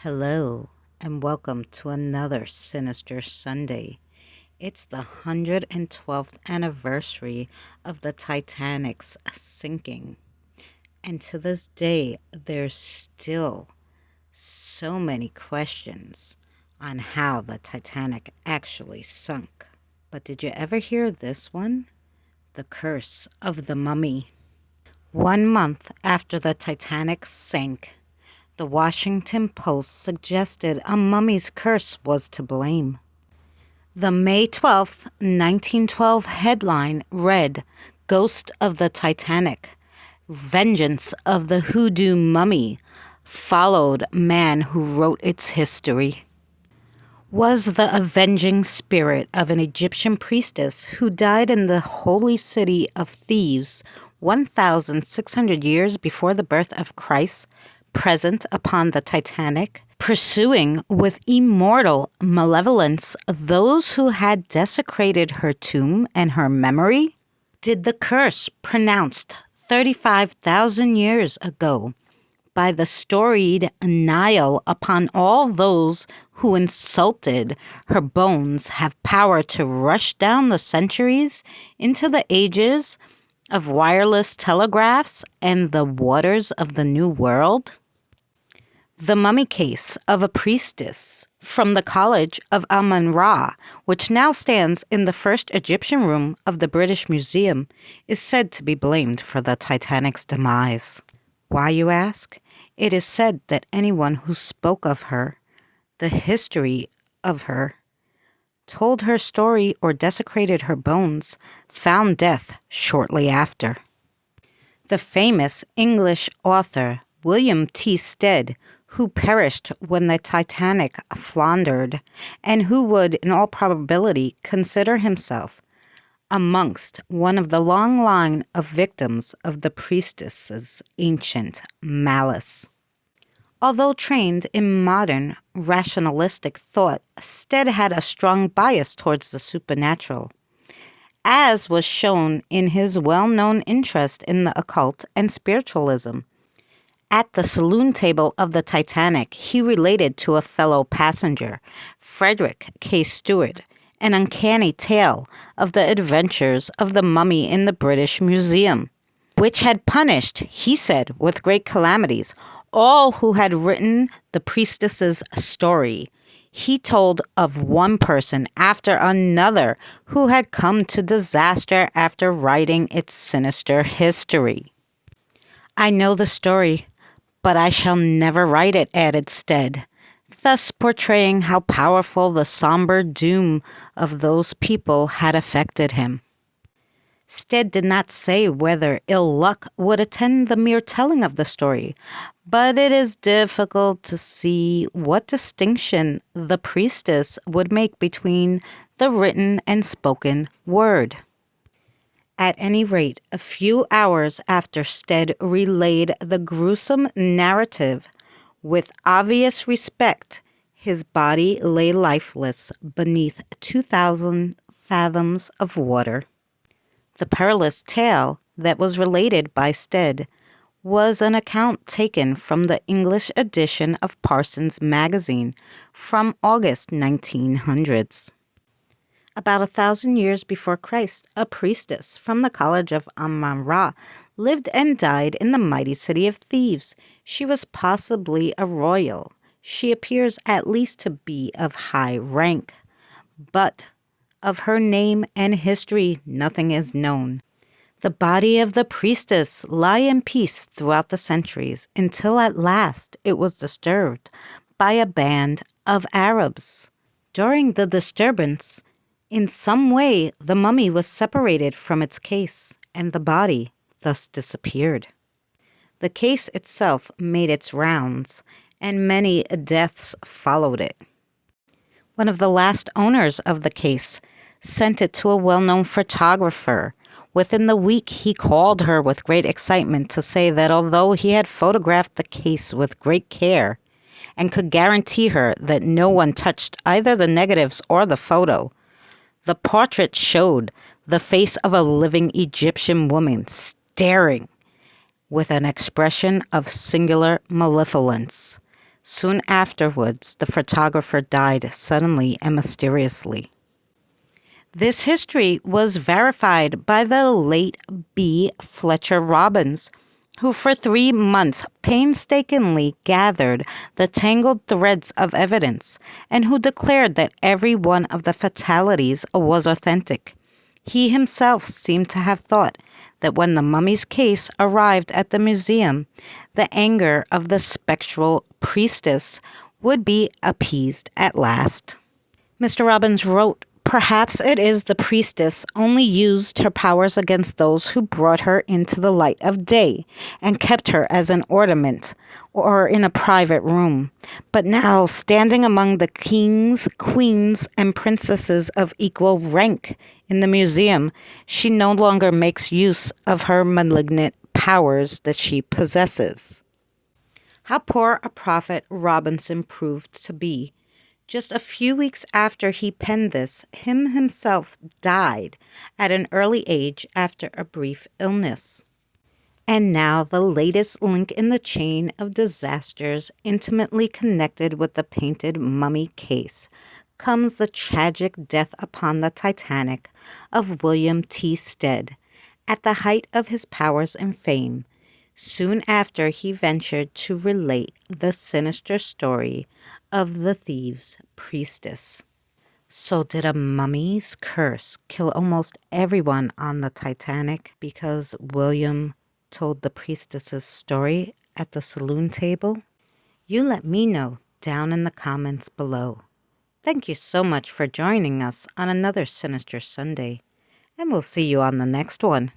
Hello, and welcome to another Sinister Sunday. It's the 112th anniversary of the Titanic's sinking. And to this day, there's still so many questions on how the Titanic actually sunk. But did you ever hear this one? The Curse of the Mummy. 1 month after the Titanic sank, the Washington Post suggested a mummy's curse was to blame. The May 12, 1912 headline read, "Ghost of the Titanic, Vengeance of the Hoodoo Mummy," followed man who wrote its history. Was the avenging spirit of an Egyptian priestess who died in the holy city of Thebes 1,600 years before the birth of Christ present upon the Titanic, pursuing with immortal malevolence those who had desecrated her tomb and her memory? Did the curse pronounced 35,000 years ago by the storied Nile upon all those who insulted her bones have power to rush down the centuries into the ages of wireless telegraphs and the waters of the New World? The mummy case of a priestess from the College of Amun-Ra, which now stands in the first Egyptian room of the British Museum, is said to be blamed for the Titanic's demise. Why, you ask? It is said that anyone who spoke of her, the history of her, told her story or desecrated her bones, found death shortly after. The famous English author William T. Stead, who perished when the Titanic floundered, and who would, in all probability, consider himself amongst one of the long line of victims of the priestess's ancient malice. Although trained in modern rationalistic thought, Stead had a strong bias towards the supernatural, as was shown in his well-known interest in the occult and spiritualism. At the saloon table of the Titanic, he related to a fellow passenger, Frederick K. Stewart, an uncanny tale of the adventures of the mummy in the British Museum, which had punished, he said, with great calamities, all who had written the priestess's story. He told of one person after another who had come to disaster after writing its sinister history. "I know the story, but I shall never write it," added Stead, thus portraying how powerful the somber doom of those people had affected him. Stead did not say whether ill luck would attend the mere telling of the story, but it is difficult to see what distinction the priestess would make between the written and spoken word. At any rate, a few hours after Stead relayed the gruesome narrative, with obvious respect, his body lay lifeless beneath 2,000 fathoms of water. The perilous tale that was related by Stead was an account taken from the English edition of Parsons' Magazine from August 1900s. About 1,000 years before Christ, a priestess from the College of Amun-Ra lived and died in the mighty city of Thebes. She was possibly a royal. She appears at least to be of high rank, but of her name and history nothing is known. The body of the priestess lay in peace throughout the centuries until at last it was disturbed by a band of Arabs. During the disturbance, in some way the mummy was separated from its case, and the body thus disappeared. The case itself made its rounds, and many deaths followed it. One of the last owners of the case sent it to a well-known photographer. Within the week, he called her with great excitement to say that although he had photographed the case with great care and could guarantee her that no one touched either the negatives or the photo, the portrait showed the face of a living Egyptian woman staring with an expression of singular malevolence. Soon afterwards, the photographer died suddenly and mysteriously. This history was verified by the late B. Fletcher Robbins, who for 3 months painstakingly gathered the tangled threads of evidence, and who declared that every one of the fatalities was authentic. He himself seemed to have thought that when the mummy's case arrived at the museum, the anger of the spectral priestess would be appeased at last. Mr. Robbins wrote, "Perhaps it is the priestess only used her powers against those who brought her into the light of day and kept her as an ornament or in a private room. But now, standing among the kings, queens, and princesses of equal rank in the museum, she no longer makes use of her malignant powers that she possesses." How poor a prophet Robinson proved to be. Just a few weeks after he penned this, himself died at an early age after a brief illness. And now the latest link in the chain of disasters intimately connected with the painted mummy case comes the tragic death upon the Titanic of William T. Stead, at the height of his powers and fame. Soon after, he ventured to relate the sinister story of the thieves' priestess. So did a mummy's curse kill almost everyone on the Titanic because William told the priestess's story at the saloon table? You let me know down in the comments below. Thank you so much for joining us on another Sinister Sunday, and we'll see you on the next one.